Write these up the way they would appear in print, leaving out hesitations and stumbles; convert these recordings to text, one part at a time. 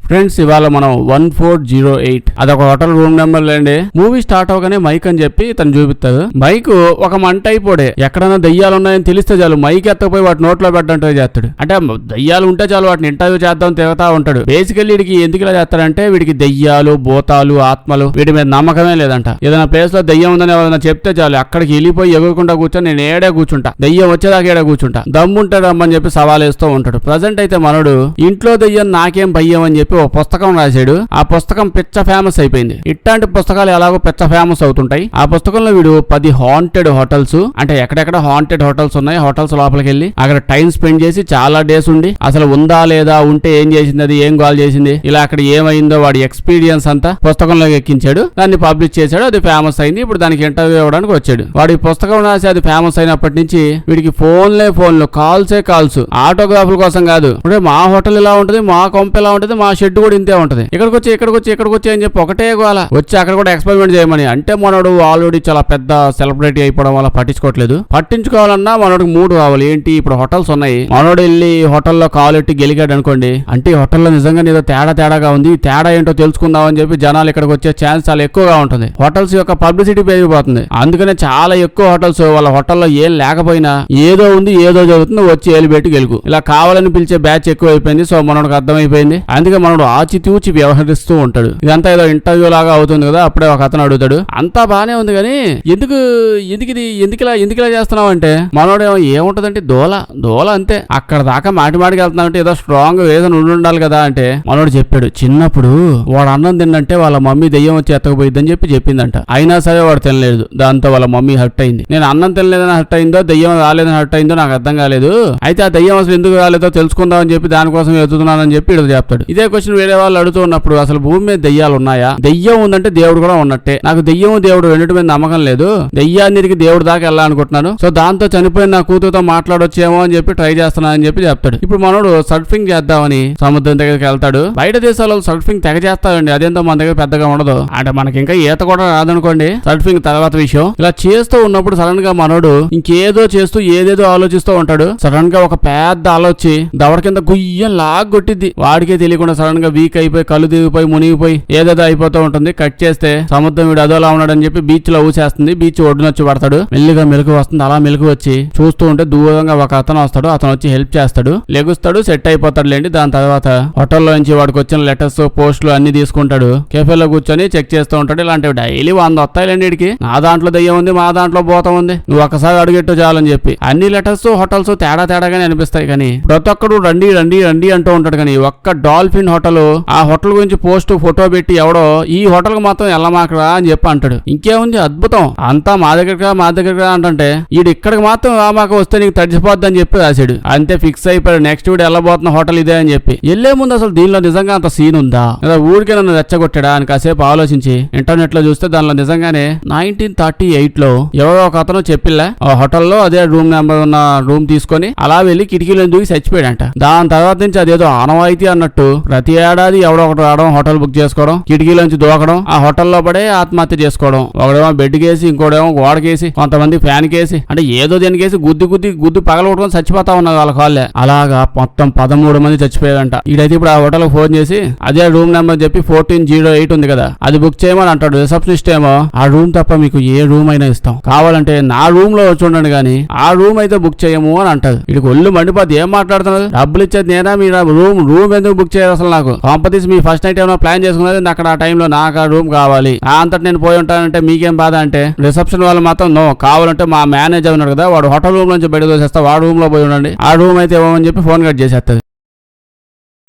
Friends ఇవాళ మనం 1408 అదొక హోటల్ రూమ్ నెంబర్ లేండి. మూవీ స్టార్ట్ అవగానే మైక్ అని చెప్పి తను చూపిస్తాడు. మైక్ ఒక మంట అయిపోడే, ఎక్కడైనా దయ్యాలు ఉన్నాయని తెలిస్తే చాలు మైక్ ఎత్తకపోయి వాటి నోట్లో పెట్టడం చేస్తాడు. అంటే దయ్యాలు ఉంటే చాలు వాటిని ఇంటర్వ్యూ చేద్దాం తిరుగుతా ఉంటాడు. బేసికల్లీ వీడికి ఎందుకు ఇలా చేస్తాడంటే వీడికి దయ్యాలు, భూతాలు, ఆత్మలు వీటి మీద నమ్మకమే లేదంట. ఏదైనా ప్లేస్ లో దయ్యం ఉందని ఎవరైనా చెప్తే చాలు అక్కడికి వెళ్ళిపోయి ఎగురుకుంటా కూర్చొని నేను ఏడే కూర్చుంటా, దయ్యం వచ్చేదాకా ఏడే కూర్చుంటా, దమ్ముంటాడు రమ్మని చెప్పి సవాల్ వేస్తూ ఉంటాడు. ప్రజెంట్ అయితే మనోడు ఇంట్లో దయ్యం నాకేం భయ్యం అని చెప్పి ఒక పుస్తకం రాశాడు. ఆ పుస్తకం పిచ్చ ఫేమస్ అయిపోయింది. ఇట్లాంటి పుస్తకాలు ఎలాగో పిచ్చ ఫేమస్ అవుతుంటాయి. ఆ పుస్తకంలో వీడు 10 హాంటెడ్ హోటల్స్, అంటే ఎక్కడెక్కడ హాంటెడ్ హోటల్స్ ఉన్నాయి, హోటల్స్ లోపలికి వెళ్ళి అక్కడ టైం స్పెండ్ చేసి చాలా డేస్ ఉండి అసలు ఉందా లేదా, ఉంటే ఏం చేసింది, అది ఏం గోల్ చేసింది, ఇలా అక్కడ ఏమైందో వాడి ఎక్స్పీరియన్స్ అంతా పుస్తకంలో ఎక్కించాడు. దాన్ని పబ్లిష్ చేశాడు. అది ఫేమస్ అయింది. ఇప్పుడు దానికి ఇంటర్వ్యూ ఇవ్వడానికి వచ్చాడు. వాడి పుస్తకం రాసి అది ఫేమస్ అయినప్పటి నుంచి వీడికి ఫోన్లే ఫోన్లు, కాల్సే కాల్స్. ఆటోగ్రాఫ్ల కోసం కాదు. అంటే మా హోటల్ ఇలా ఉంటది, మా కొంప ఇలా ఉంటది, మా షెడ్ కూడా ఇంతే ఉంటది, ఇక్కడికి వచ్చి అని చెప్పి ఒకటే గోల వచ్చి అక్కడ కూడా ఎక్స్పెరిమెంట్ చేయమని. అంటే మనోడు ఆల్రెడీ చాలా పెద్ద సెలబ్రిటీ అయిపోవడం వల్ల పట్టించుకోవట్లేదు. పట్టించుకోవాలన్నా మనోడికి మూడు కావాలి. ఏంటి, ఇప్పుడు హోటల్స్ ఉన్నాయి, మనోడు వెళ్ళి హోటల్లో కాలెట్టి గెలిగాడు అనుకోండి, అంటే హోటల్లో నిజంగా ఏదో తేడాగా ఉంది, తేడా ఏంటో తెలుసుకుందాం అని చెప్పి జనాలు ఇక్కడికి వచ్చే ఛాన్స్ చాలా ఎక్కువగా ఉంటుంది. హోటల్స్ యొక్క పబ్లిసిటీ పెరిగిపోతుంది. అందుకనే చాలా ఎక్కువ హోటల్స్ వాళ్ళ హోటల్లో ఏం లేకపోయినా ఏదో ఉంది, ఏదో జరుగుతుంది, వచ్చి ఏలు పెట్టి గెలుకు, ఇలా కావాలని పిలిచే బ్యాచ్ ఎక్కువ అయిపోయింది. సో మనోడికి అర్థమైపోయింది. అందుకే మనోడు ఆచితూచి వ్యవహరిస్తూ ఉంటాడు. ఇదంతా ఏదో ఇంటర్వ్యూ లాగా అవుతుంది కదా. అప్పుడే ఒక అతను అడుగుతాడు, అంతా బానే ఉంది కానీ ఎందుకు ఇలా చేస్తున్నావు అంటే మనోడు ఏముంటదంటే దోల అంతే. అక్కడ దాకా మాటికి వెళ్తున్నావు అంటే ఏదో స్ట్రాంగ్ ఏదైనా ఉండాలి కదా అంటే మనోడు చెప్పాడు, చిన్నప్పుడు వాడు అన్నం తిన్నంటే వాళ్ళ మమ్మీ దెయ్యం వచ్చి ఎత్తకపోయిద్దని చెప్పిందంట. అయినా సరే వాడు తినలేదు. దాంతో వాళ్ళ మమ్మీ హర్ట్ అయింది. నేను అన్నం తినలేదని హర్ట్ అయిందో దెయ్యం రాలేదని హర్ట్ అయిందో నాకు అర్థం కాలేదు. అయితే ఆ దెయ్యం అసలు ఎందుకు రాలేదో తెలుసుకుందాం అని చెప్పి దానికోసం ఎదుగుతున్నానని చెప్పి ఇడు చెప్తాడు. ఇదే క్వశ్చన్ వేరే వాళ్ళు అడుగుతూ ఉన్నప్పుడు అసలు భూమి మీద దెయ్యాలు ఉన్నాయా, దెయ్యం ఉందంటే దేవుడు కూడా ఉన్నట్టే, నాకు దెయ్యం దేవుడు రెండింటి మీద నమ్మకం లేదు, దెయ్యానికి దేవుడు దాకా వెళ్ళాలనుకుంటున్నాను, సో దాంతో చనిపోయిన నా కూతురుతో మాట్లాడొచ్చేమో అని చెప్పి ట్రై చేస్తున్నానని చెప్పి చెప్తాడు. ఇప్పుడు మనోడు సర్ఫింగ్ చేద్దామని సముద్రం దగ్గరికి వెళ్తాడు. బయట దేశాల్లో సర్ఫింగ్ తెగ చేస్తాడండి. అదేంతో మన దగ్గర పెద్దగా ఉండదు. అంటే మనకి ఇంకా ఈత కూడా రాదనుకోండి, సర్ఫింగ్ తర్వాత విషయం. ఇలా చేస్తూ ఉన్నప్పుడు సడన్ గా మనోడు ఇంకేదో చేస్తూ ఏదేదో ఆలోచిస్తూ ఉంటాడు. సడన్ గా ఒక పెద్ద ఆలోచి దవడ కింద గుయ్యం లాగొట్టిద్ది. వాడికే తెలియకుండా సడన్ గా వీక్ అయిపోయి కళ్ళు దిగిపోయి మునిగిపోయి ఏదేదో అయిపోతూ ఉంటుంది. కట్ చేస్తే సముద్రం వీడు అదోలా ఉన్నాడని చెప్పి బీచ్ లో ఊసేస్తుంది. బీచ్ ఒడ్డునొచ్చి పడతాడు. మెల్లిగా మెలకు వస్తుంది. అలా మెలకు వచ్చి చూస్తూ ఉంటే దూరంగా ఒక అతను వస్తాడు. అతను వచ్చి హెల్ప్ చేస్తాడు. లెగుస్తాడు, సెట్ అయిపోతాడు లేండి. దాని తర్వాత హోటల్లో నుంచి వాడికి వచ్చిన లెటర్స్, పోస్టులు అన్ని తీసుకుంటాడు. కెఫేలో కూర్చొని చెక్ చేస్తూ ఉంటాడు. ఇలాంటివి డైలీ 100 వస్తాయిలేండి వీడికి. నా దాంట్లో దయ్యం ఉంది, మా దాంట్లో భూతం ఉంది, నువ్వు ఒకసారి అడుగెట్టు చాలని చెప్పి. అన్ని లెటర్స్, హోటల్స్ తేడాగానే అనిపిస్తాయి. కానీ ప్రతి ఒక్కడు రండి అంటూ ఉంటాడు. కానీ ఒక్క డాల్ఫిన్ హోటల్, ఆ హోటల్ గురించి పోస్ట్ ఫోటో పెట్టి ఎవడో ఈ హోటల్ కు మాత్రం వెళ్ళమాకరా అని చెప్పి అంటాడు. ఇంకేముంది, అద్భుతం, అంతా మా దగ్గర అంటే ఈడు ఇక్కడికి మాత్రం రామాక వస్తే నీకు తడిసిపోద్ది అని చెప్పి రాశాడు. అంతే ఫిక్స్ అయిపోయాడు. నెక్స్ట్ వీడు వెళ్ళబోతున్న హోటల్ ఇదే అని చెప్పి. వెళ్లే ముందు అసలు దీనిలో నిజంగా అంత సీన్ ఉందా, లేదా ఊరికే నన్ను రెచ్చగొట్టాడా అని కాసేపు ఆలోచించి ఇంటర్నెట్ లో చూస్తే దానిలో నిజంగానే 1938లో ఎవరో ఒక అతను చెప్పిల్లా ఆ హోటల్లో అదే రూమ్ నెంబర్ ఉన్న రూమ్ తీసుకొని అలా వెళ్లి కిటికీలో దూకి చచ్చిపోయాడంట. దాని తర్వాత నుంచి అదేదో ఆనవాయితీ అన్నట్టు ప్రతి ఏడాది ఎవడో ఒకటి రావడం, హోటల్ బుక్ చేసుకోవడం, కిటికీలోంచి దూకడం, ఆ హోటల్లో పడే ఆత్మహత్య చేసుకోవడం. ఒకడేమో బెడ్ కేసి, ఇంకోడేమో గోడకేసి, కొంతమంది ఫ్యాన్ కేసి, అంటే ఏదో దేనికేసి గుద్దు పగలగొట్టుకొని చచ్చిపోతా ఉన్నారు వాళ్ళ కాళ్ళే. అలాగా మొత్తం 13 మంది చచ్చిపోయారంట. ఈడైతే ఇప్పుడు ఆ హోటల్ ఫోన్ చేసి అదే రూమ్ నెంబర్ చెప్పి 1408 ఉంది కదా అది బుక్ చేయమని అంటాడు. రిసెప్షనిస్ట్ ఏమో ఆ రూమ్ తప్ప మీకు ఏ రూమ్ అయినా ఇస్తాం, కావాలంటే నా రూమ్ లో వచ్చి ఉండండి కానీ ఆ రూమ్ అయితే బుక్ చేయము అని అంటారు. వీడికి ఒళ్ళు మండిపోద్ది. ఏం మాట్లాడుతున్నారు, డబ్బులు ఇచ్చేది నేనా, మీరు రూమ్ ఎందుకు బుక్ చేయాలి అసలు, నాకు కాంపతీస్ మీ ఫస్ట్ నైట్ ఏమైనా ప్లాన్ చేసుకున్నది, అక్కడ ఆ టైంలో నాకు ఆ రూమ్ కావాలి, అంతటి నేను పోయి ఉంటానంటే మీకేం బాధ అంటే రిసెప్షన్ వాళ్ళు మాత్రం నో, కావాలంటే మా మేనేజర్ ఉన్నాడు కదా వాడు హోటల్ రూమ్ నుంచి బయట దోసేస్తా, వాడు రూమ్ లో పోయి ఉండండి, ఆ రూమ్ అయితే ఇవ్వమని చెప్పి ఫోన్ కట్ చేసేస్తుంది.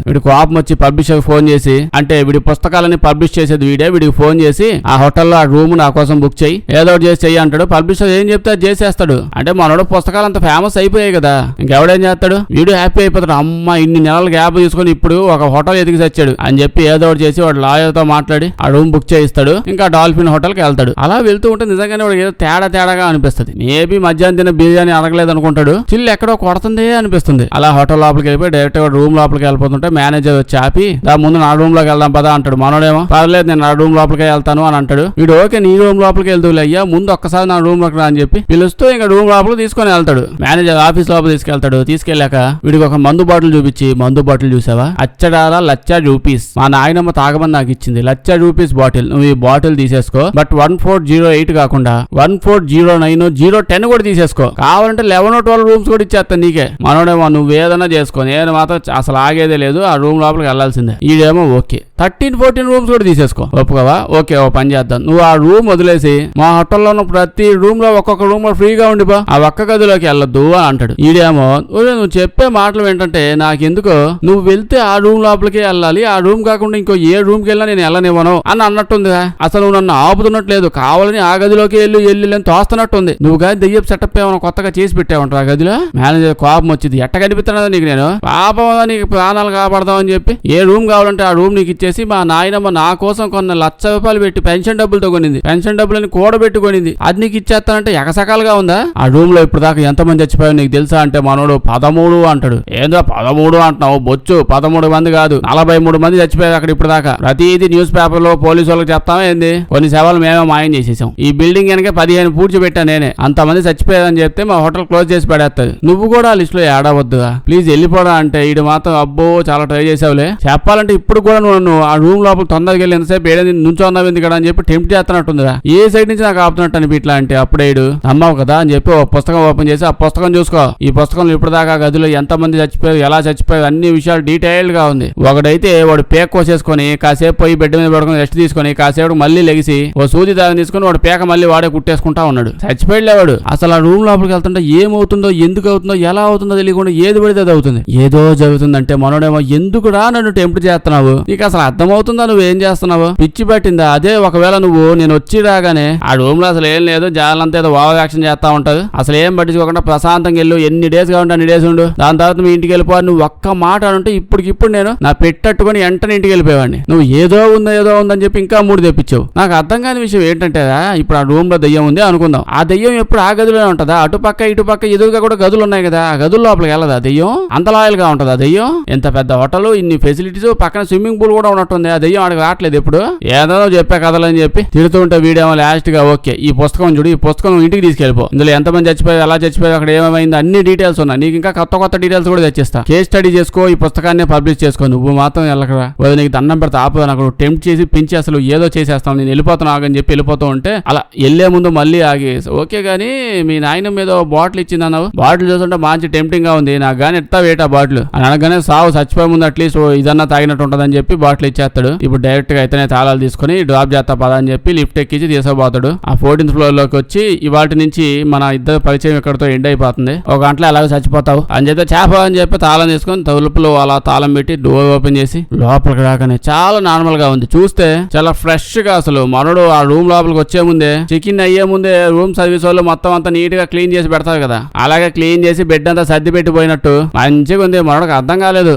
వీడి కోపం వచ్చి పబ్లిషర్ ఫోన్ చేసి, అంటే వీడి పుస్తకాలని పబ్లిష్ చేసేది వీడే, వీడికి ఫోన్ చేసి ఆ హోటల్లో ఆ రూమ్ నా కోసం బుక్ చేయి, ఏదో చేసి చెయ్యి అంటాడు. పబ్లిషర్ ఏం చెప్తే అది చేసేస్తాడు. అంటే మనోడు పుస్తకాలు అంత ఫేమస్ అయిపోయాయి కదా, ఇంకెవడేం చేస్తాడు, వీడు హ్యాపీ అయిపోతాడు. అమ్మ ఇన్ని నెలలు గ్యాప్ తీసుకుని ఇప్పుడు ఒక హోటల్ ఎదిగి చచ్చాడు అని చెప్పి ఏదో చేసి వాడు లాయర్ తో మాట్లాడి ఆ రూమ్ బుక్ చేయిస్తాడు. ఇంకా డాల్ఫిన్ హోటల్ కి వెళ్తాడు. అలా వెళ్తూ ఉంటే నిజంగానే వాడు ఏదో తేడాగా అనిపిస్తుంది. మేబీ మధ్యాహ్నం తిన్న బిర్యానీ అడగలేదు అనుకుంటాడు, చిల్లు ఎక్కడో కొడుతుంది అనిపిస్తుంది. అలా హోటల్ లోపలికి వెళ్ళిపోయి డైరెక్ట్ గా రూమ్ లోపలికి వెళ్ళిపోతుంటే మేనేజర్ వచ్చి ఆపి దా ముందు నా రూమ్ లోకి వెళ్దాం పదా అంటాడు. మనోడేమో పర్లేదు నేను నా రూమ్ లోపలికి వెళ్తాను అని అంటాడు. వీడు ఓకే నీ రూమ్ లోపలికి వెళ్తూలే అయ్యా ముందు ఒక్కసారి నా రూమ్ లోకి రా అని చెప్పి పిలుస్తూ ఇంకా రూమ్ లోపలికి తీసుకొని వెళ్తాడు. మేనేజర్ ఆఫీస్ లోపల తీసుకెళ్తాడు. తీసుకెళ్ళాక వీడికి ఒక మందు బాటిల్ చూపించి మందు బాటిల్ చూసావా అచ్చడాల ₹1,00,000 మా నాయనమ్మ తాగమని నాకు ఇచ్చింది ₹1,00,000 బాటిల్ నువ్వు ఈ బాటిల్ తీసేసుకో బట్ 1408 కాకుండా 1409 010 కూడా తీసేసుకో కావాలంటే 11 or 12 రూమ్స్ కూడా ఇచ్చేస్తాను నీకే. మనోడేమో నువ్వు ఏదైనా చేసుకో నేను మాత్రం అసలు ఆగేదే లేదు ఆ రూమ్ లోపలికి వెళ్లాల్సిందే. ఈడేమో ఓకే 13-14 రూమ్స్ కూడా తీసేసుకో ఒప్పుకోవా ఓకే ఓ పని చేద్దాం నువ్వు ఆ రూమ్ వదిలేసి మా హోటల్లో ఉన్న ప్రతి రూమ్ లో ఒక్కొక్క రూమ్ లో ఫ్రీగా ఉండిపో ఆ ఒక్క గదిలోకి వెళ్ళొద్దు అని అంటాడు. ఈడేమో నువ్వు చెప్పే మాటలు ఏంటంటే నాకెందుకో నువ్వు వెళ్తే ఆ రూమ్ లోపలికి వెళ్ళాలి ఆ రూమ్ కాకుండా ఇంకో ఏ రూమ్ కి వెళ్ళినా నేను వెళ్ళనివ్వను అని అన్నట్టుందిగా. అసలు నువ్వు నన్ను ఆపుతున్నట్లేదు కావాలని ఆ గదిలోకి వెళ్ళి తోస్తున్నట్టుంది. నువ్వు కానీ దెయ్యపు సెటప్ ఏమైనా కొత్తగా చేసి పెట్టావంటారు ఆ గదిలో. మేనేజర్ కోపం వచ్చింది ఎట్ట కనిపిస్తున్నా నీకు నేను పాపం నీకు ప్రాణాలు కాపాడదామని చెప్పి ఏ రూమ్ కావాలంటే ఆ రూమ్ నీకు ఇచ్చేసి మా నాయనమ్మ నా కోసం కొన్న ₹1,00,000 పెట్టి పెన్షన్ డబ్బులతో కొనింది పెన్షన్ డబ్బులని కూడబెట్టి కొనింది అది నీకు ఇచ్చేస్తానంటే ఎకసకాలుగా ఉందా. ఆ రూమ్ లో ఇప్పుడు దాకా ఎంతమంది చచ్చిపోయావు నీకు తెలుసా అంటే మనోడు 13 అంటాడు. ఏందో 13 అంటున్నావు బొచ్చు 13 మంది కాదు 43 మంది చచ్చిపోయారు అక్కడ ఇప్పుడు దాకా. ప్రతిదీ న్యూస్ పేపర్ లో పోలీసు వాళ్ళకి చెప్తామా ఏంది కొన్ని సేవలు మేమే మాయం చేసేసాం. ఈ బిల్డింగ్ కనుక 15 పూడ్చిపెట్టా నేనే అంతమంది చచ్చిపోయారని చెప్తే మా హోటల్ క్లోజ్ చేసి పడేస్తుంది. నువ్వు కూడా ఆ లిస్ట్ లో ఏడవద్దుగా ప్లీజ్ వెళ్ళిపోవడం అంటే ఇది మాత్రం అబ్బో చాలా ట్రై చేసావులే చెప్పాలంటే ఇప్పుడు కూడా నువ్వు ఆ రూమ్ లోపల తొందరగా వెళ్ళి ఎంతసేపు ఏడేది నుంచో ఉన్నావు ఎందుకు అని చెప్పి టెంప్ట్ చేస్తున్నట్టుందిరా. ఏ సైడ్ నుంచి నాకు ఆపుతున్నట్టు అని ఇట్లా అంటే అప్పుడేడు నమ్మావు కదా అని చెప్పి ఒక పుస్తకం ఓపెన్ చేసి ఆ పుస్తకం చూసుకో ఈ పుస్తకంలో ఇప్పుడు దాకా గదిలో ఎంతమంది చచ్చిపోయారు ఎలా చచ్చిపోయారు అన్ని విషయాలు డీటెయిల్డ్ గా ఉంది. ఒకడైతే వాడు పేక్ కోసేసుకొని కాసేపు పోయి బెడ్ మీద పడుకొని రెస్ట్ తీసుకొని కాసేపు మళ్ళీ లెగిసి ఓ సూది దాని తీసుకుని వాడు పేక మళ్ళీ వాడే కుట్టేసుకుంటా ఉన్నాడు. చచ్చిపోయాడు. అసలు ఆ రూమ్ లోపలికి వెళ్తుంటే ఏమవుతుందో ఎందుకు అవుతుందో ఎలా అవుతుందో తెలియకుండా ఏది పడితే అది అవుతుంది. ఏదో జరుగుతుందంటే మనోడేమో ఎందుకురా నన్ను టెంప్ట్ చేస్తున్నావు నీకు అసలు అర్థమవుతుందా నువ్వేం చేస్తున్నావు పిచ్చి పట్టిందా. అదే ఒకవేళ నువ్వు నేను వచ్చి రాగానే ఆ రూమ్ లో అసలు ఏం లేదు జాలంతా ఏదో ఓవర్ యాక్షన్ చేస్తా ఉంటావు అసలు ఏం పట్టించుకోకుండా ప్రశాంతంగా వెళ్ళు ఎన్ని డేస్ గా ఉంటే అన్ని డేస్ ఉండు దాని తర్వాత మీ ఇంటికి వెళ్ళిపో నువ్వు ఒక్క మాట అంటే ఇప్పటికిప్పుడు నేను నా పెట్టట్టుకొని వెంటనే ఇంటికి వెళ్ళిపోయేవాడిని. నువ్వు ఏదో ఉందని చెప్పి ఇంకా 3 తెప్పించావు. నాకు అర్థం కాని విషయం ఏంటంటే ఇప్పుడు ఆ రూమ్ లో దయ్యం ఉంది అనుకుందాం ఆ దయ్యం ఎప్పుడు ఆ గదిలోనే ఉంటుందా అటుపక్క ఇటుపక్క ఎదురుగా కూడా గదులు ఉన్నాయి కదా ఆ గదుల లోపలికి వెళ్ళదా దయ్యం అంత లాయల్ గా ఉంటుందా దయ్యం. ఎంత పెద్ద హోటల్ ఇన్ని ఫెసిలిటీస్ పక్కన స్విమ్మింగ్ పూల్ కూడా ఉన్నట్టుంది ఆ దయ్యం ఆడికి రావట్లేదు ఎప్పుడు ఏదో చెప్పే కథలని చెప్పి తిడుతూ ఉంటే వీడేమో లాస్ట్ గా ఓకే ఈ పుస్తకం చూడు ఈ పుస్తకం ఇంటికి తీసుకెళ్ళిపో ఇందులో ఎంతమంది చచ్చిపోయారు ఎలా చచ్చిపోయారు అక్కడ ఏమైంది అన్ని డీటెయిల్స్ ఉన్నాయి నీకు ఇంకా కొత్త డీటెయిల్స్ కూడా తెచ్చిస్తా కేస్ స్టడీ చేసుకో ఈ పుస్తకాన్ని పబ్లిష్ చేసుకో నువ్వు మాత్రం వెళ్ళకరా నీకు దండం పెడితే ఆపు నాకు టెంప్ట్ చేసి పెంచి అసలు ఏదో చేసేస్తాను నేను వెళ్ళిపోతాను ఆగని చెప్పి వెళ్ళిపోతూ ఉంటే అలా వెళ్లే ముందు మళ్ళీ ఆగి ఓకే గానీ మీ నాయన మీద బాటిల్ ఇచ్చింది అన్నావు బాటిల్ చూస్తుంటే మంచి టెంప్టింగ్ గా ఉంది నాకు గానీ ఎత్తా వేట బాటిల్ అని అనగానే సావు చచ్చిపోయే ముందు అట్లీస్ట్ ఇదన్నా తాగినట్టు ఉంటదని చెప్పి బాటిల్ ఇచ్చేస్తాడు. ఇప్పుడు డైరెక్ట్ గా అయితేనే తాళాలు తీసుకుని డ్రాప్ చేస్తా పదా అని చెప్పి లిఫ్ట్ ఎక్కించి తీసుకుపోతాడు. ఆ 14th ఫ్లోర్ లోకి వచ్చి ఇవాటి నుంచి మన ఇద్దరు పరిచయం ఇక్కడతో ఎండ్ అయిపోతుంది ఒక గంటలో ఎలాగో చచ్చిపోతావు అని చెప్పి చేప అని చెప్పి తాళం తీసుకొని తలుపులు అలా తాళం పెట్టి డోర్ ఓపెన్ చేసి లోపలికి రాగానే చాలా నార్మల్ గా ఉంది చూస్తే చాలా ఫ్రెష్ గా అసలు మనోడు ఆ రూమ్ లోపలికి వచ్చే ముందే చెక్ ఇన్ అయ్యే ముందే రూమ్ సర్వీస్ వాళ్ళు మొత్తం అంతా నీట్ గా క్లీన్ చేసి పెడతారు కదా అలాగే క్లీన్ చేసి బెడ్ అంతా సర్ది పెట్టిపోయినట్టు మంచిగా ఉంది మనోడికి అర్థం కాలేదు.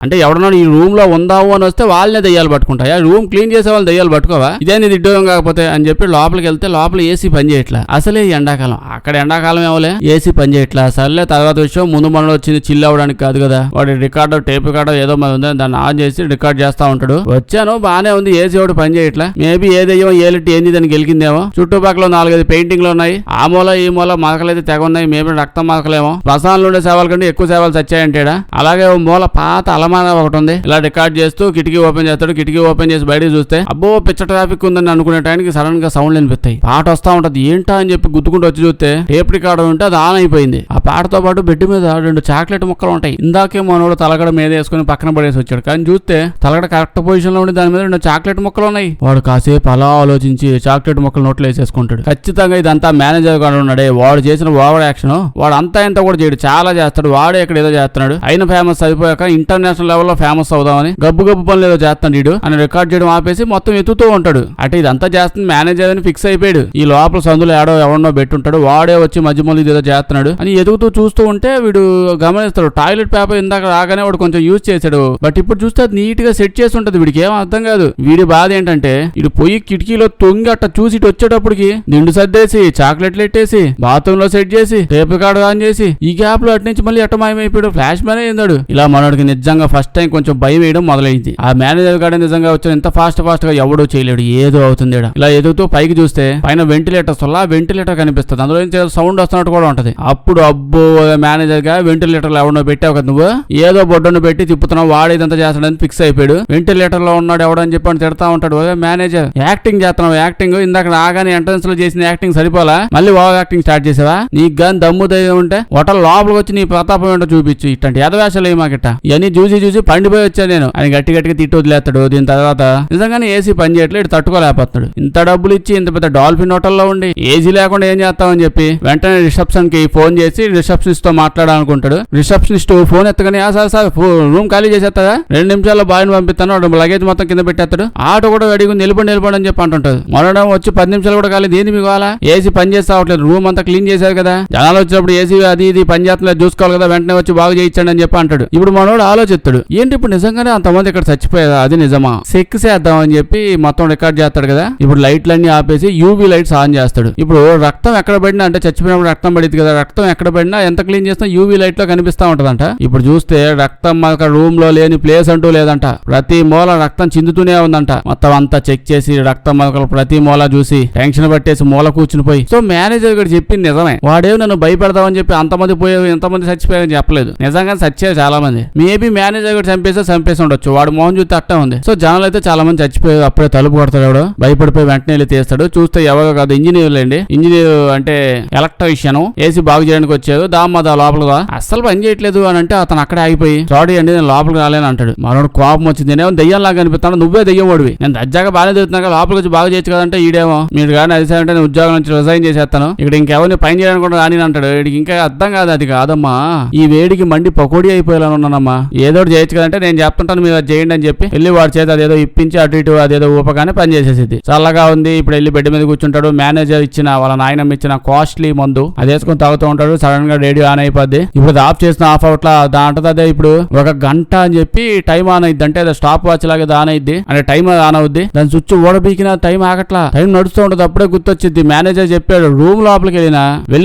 అంటే ఎవడన్నా ఈ రూమ్ లో ఉందావు అని వస్తే వాళ్ళనే దయ్యాలు పట్టుకుంటాయా రూమ్ క్లీన్ చేసే వాళ్ళు దయ్యాలు పట్టుకోవా ఇదే నీ దిడ్డోగం కాకపోతే అని చెప్పి లోపలికి వెళ్తే లోపల ఏసీ పని చేయట్లా అసలే ఎండాకాలం అక్కడ ఎండాకాలం ఏమోలే ఏసీ పని చేయట్లా సర్లే తర్వాత విషయం ముందు మనలో వచ్చింది చిల్ అవ్వడానికి కాదు కదా వాడి రికార్డర్ టేప్ రికార్డర్ ఏదో మరి ఉంది దాన్ని ఆన్ చేసి రికార్డ్ చేస్తా ఉంటాడు. వచ్చాను బానే ఉంది ఏసీ ఒకటి పని చేయట్లా మేబీ ఏ దయ్యం ఏలిట్టి ఏంది దాన్ని గెలికిందేమో చుట్టుపక్కల 4-5 పెయింటింగ్లు ఉన్నాయి ఆ మూల ఈ మూల మరకలైతే తెగ ఉన్నాయి మేబీ రక్తం మరకలేమో శ్మశానంలో ఉండే సేవల కంటే ఎక్కువ సేవలు చచ్చాయంటాడా. అలాగే ఓ మూల పాత అలమాన ఒకటి ఉంది ఇలా రికార్డ్ చేస్తూ కిటికీ ఓపెన్ చేస్తాడు కిటికీ ఓపెన్ చేసి బయట చూస్తే అబ్బో పిచ్చ ట్రాఫిక్ ఉందని అనుకునే టైంకి సడన్ గా సౌండ్ వినిపిస్తాయి పాట వస్తా ఉంటది ఏంటా అని చెప్పి గుద్దుకుంటూ వచ్చి చూస్తే టేప్ రికార్డర్ ఉంటే అది ఆన్ అయిపోయింది. ఆ పాటతో పాటు బెడ్ మీద 2 చాక్లెట్ ముక్కలు ఉంటాయి ఇందాకే మనోడు తలగడ మీద వేసుకుని పక్కన పడేసి వచ్చాడు కానీ చూస్తే తలగడ కరెక్ట్ పొజిషన్ లో ఉండి దాని మీద 2 చాక్లెట్ ముక్కలు ఉన్నాయి. వాడు కాసేపు అలా ఆలోచించి చాక్లెట్ ముక్కలు నోట్లో వేసేసుకుంటాడు. ఖచ్చితంగా ఇదంతా మేనేజర్ గా ఉన్నాడే వాడు చేసిన ఓవర్ యాక్షన్ వాడు అంతా ఇంత కూడా చేయడు చాలా చేస్తాడు వాడే ఇక్కడ ఏదో చేస్తున్నాడు అయిన ఫేమస్ అయిపోయాక ఇంటర్నేషనల్ లెవెల్ లో ఫేమస్ అవుదామని గబ్బు పనులు ఏదో చేస్తాడు వీడు అని రికార్డ్ చేయడం ఆపేసి మొత్తం ఎత్తుతూ ఉంటాడు. అంటే ఇదంతా చేస్తుంది మేనేజర్ అని ఫిక్స్ అయిపోయాడు. ఈ లోపల సందులో ఎవడో పెట్టుంటాడు వాడే వచ్చి మధ్య మళ్ళీ ఏదో చేస్తున్నాడు అని ఎదుగుతూ చూస్తూ ఉంటే వీడు గమనిస్తాడు టాయిలెట్ పేపర్ ఇందాక రాగానే వాడు కొంచెం యూజ్ చేశాడు బట్ ఇప్పుడు చూస్తే అది నీట్ గా సెట్ చేసి ఉంటది వీడికి ఏం అర్థం కాదు. వీడి బాధ ఏంటంటే ఇటు పోయి కిటికీలో తొంగి అట్ట చూసి ఇటు వచ్చేటప్పటికి దిండు సర్దేసి చాక్లెట్లు ఎట్టేసి బాత్రూమ్ లో సెట్ చేసి టేప్ రికార్డ్ ఆన్ చేసి ఈ గ్యాప్ లో అటు నుంచి మళ్ళీ ఎట్ట మాయమైపోయాడు ఫ్లాష్ మ్యాన్ అయ్యిందాడు. ఇలా మనోడికి నిజంగా ఫస్ట్ టైం కొంచెం భయం వేయడం మొదలైంది. ఆ మేనేజర్ గార్డ్ నిజంగా వచ్చిన ఇంత ఫాస్ట్ గా ఎవడో చేయలేడు, ఏదో అవుతుంది. ఇలా ఎదుగుతూ పైకి చూస్తే పైన వెంటిలేటర్స్ వల్ల వెంటిలేటర్ కనిపిస్తుంది, అందులో నుంచి సౌండ్ వస్తున్నట్టు కూడా ఉంటది. అప్పుడు అబ్బో మేనేజర్ గా వెంటిలేటర్ లో ఎవడో పెట్టావు కదా నువ్వు, ఏదో బొడ్డును పెట్టి తిప్పుతున్నావు, వాడేదంతా చేస్తాడని ఫిక్స్ అయిపోయాడు. వెంటిలేటర్ లో ఉన్నాడు ఎవడని చెప్పి తిడతా ఉంటాడు. మేనేజర్ యాక్టింగ్ చేస్తున్నావు, యాక్టింగ్ ఇందాక రాగానే ఎంట్రన్స్ లో చేసిన యాక్టింగ్ సరిపోలా, మళ్ళీ ఓవర్ యాక్టింగ్ స్టార్ట్ చేసావా? నీకు గాని దమ్ము ధైర్యం ఉంటే హోటల్ లోపలికి వచ్చి నీ ప్రతాపం ఏంటో చూపించు, ఇట్లాంటి ఎదవేషాలు ఏమాకిట ఇవన్నీ చూసి పండిపోయి వచ్చాను నేను అని గట్టిగా తిట్టి వదిలేస్తాడు. దీని తర్వాత నిజంగానే ఏసీ పని చేయట్లేదు, తట్టుకోలేకపోతున్నాడు. ఇంత డబ్బులు ఇచ్చి ఇంత పెద్ద డాల్ఫిన్ హోటల్లో ఉండి ఏసీ లేకుండా ఏం చేస్తామని చెప్పి వెంటనే రిసెప్షన్ కి ఫోన్ చేసి రిసెప్షనిస్ట్ తో మాట్లాడాలనుకుంటాడు. రిసెప్షనిస్ట్ ఫోన్ ఎత్తగానే సార్ రూమ్ ఖాళీ చేసేస్తారా, 2 నిమిషాల్లో బాయ్ని పంపిస్తాను, లగేజ్ మొత్తం కింద పెట్టేస్తాడు. ఆటో కూడా అడిగి నిలబడి అని చెప్పి అంటుంటాడు. మొన్న వచ్చి 10 నిమిషాలు కూడా కాలేదు, దేని మీకు కావాలా, ఏసీ పని చేస్తా అవట్లేదు, రూమ్ అంతా క్లీన్ చేశారు కదా, జనాలు వచ్చినప్పుడు ఏసీ అది ఇది పని చేస్తలేదు చూసుకోవాలి కదా, వెంటనే వచ్చి బాగు చేయించండి అని చెప్పి అంటాడు. ఇప్పుడు మనోడు ఆలోచిస్తాడు, ఏంటి ఇప్పుడు నిజంగానే అంతమంది ఇక్కడ చచ్చిపోయారు, అది నిజమా, సెక్ చేద్దాం అని చెప్పి మొత్తం రికార్డ్ చేస్తాడు కదా. ఇప్పుడు లైట్లన్నీ ఆపేసి యూవీ లైట్స్ ఆన్ చేస్తాడు. ఇప్పుడు రక్తం ఎక్కడ పడినా, అంటే చచ్చిపోయినప్పుడు రక్తం పడింది కదా, రక్తం ఎక్కడ పడినా ఎంత క్లీన్ చేసినా యూవీ లైట్ లో కనిపిస్తా ఉంటదంట. ఇప్పుడు చూస్తే రక్తం మనకు రూమ్ లో లేని ప్లేస్ అంటూ లేదంట, ప్రతి మూల రక్తం చిందుతూనే ఉందంట. మొత్తం అంతా చెక్ చేసి రక్తం మరకలు ప్రతి మూల చూసి టెన్షన్ పట్టేసి మూల కూర్చుని పోయి, సో మేనేజర్ గారు చెప్పింది నిజమే, వాడేవి నన్ను భయపెడతామని చెప్పి అంతమంది పోయావు ఎంతమంది చచ్చిపోయారని చెప్పలేదు, నిజంగా చచ్చారు చాలా మంది. మేబీ మేనేజర్ గారు చంపేసి ఉండొచ్చు, వాడు మోహన్ చూస్తే అట్టే ఉంది. సో జనాలు అయితే చాలా మంది చచ్చిపోయారు. అప్పుడే తలుపు కొడతాడు, ఎవడో భయపడిపోయి వెంటనే వెళ్ళి తీస్తాడు. చూస్తే ఎవరో కాదు, ఇంజనీర్లు అండి. ఇంజనీర్ అంటే ఎలక్ట్రీషియన్, ఏసీ బాగు చేయడానికి వచ్చారు. దామ్మదా లోపలగా అస్సలు పని చేయట్లేదు అని అంటే అతను అక్కడే ఆగిపోయి, సారీ అండి నేను లోపలికి రాలేను అంటాడు. మనోడు కోపం వచ్చింది, నేనేమో దెయ్యం లాగా అనిపిస్తాను, నువ్వే దెయ్యం వాడివి, నేను దజ్జాగా బాగానే తిరుగుతున్నా లోపలికి వచ్చి బాగా చేయొచ్చు కదంటే ఈడేమో మీరు కానీ అది అంటే నేను ఉద్యోగం నుంచి రిజైన్ చేసేస్తాను, ఇక్కడ ఇంకెవరిని పని చేయడానికి కూడా రాని అంటాడు. వీడికి ఇంకా అర్థం కాదు, అది కాదమ్మా ఈ వేడికి మండి పకోడీ అయిపోయేలా ఉన్నానమ్మా, ఏదో చేయొచ్చు కదంటే నేను చెప్తుంటాను మీరు అది చేయండి అని చెప్పి వెళ్ళి వాడి చేత అదేదో ఇప్పించి అటు ఇటు అదేదో ఊపగానే పని చేసేసింది. చల్లగా ఉంది. ఇప్పుడు వెళ్ళి బెడ్ మీద కూర్చుంటాడు. మేనేజర్ ఇచ్చిన వాళ్ళ నాయనమ్మ ఇచ్చిన కాస్ట్లీ మందు అది వేసుకొని తాగుతూ ఉంటాడు. సడన్ గా రేడియో ఆన్ అయిపోద్ది. ఇప్పుడు ఆఫ్ చేసిన ఆఫ్ అవట్లా దాంట్లో అదే ఇప్పుడు 1 గంట అని చెప్పి టైం ఆన్ అయింది, అంటే అదే స్టాప్ వాచ్ లాగా ఆన్ అయింది, అంటే టైం ఆన్ అవుద్ది. దాని స్విచ్ ఓడబీకిన టైం ఆగట్లా, టైం నడుస్తూ ఉంటుంది. అప్పుడే గుర్తొచ్చింది, మేనేజర్ చెప్పాడు రూమ్ లోపలికి వెళ్ళిన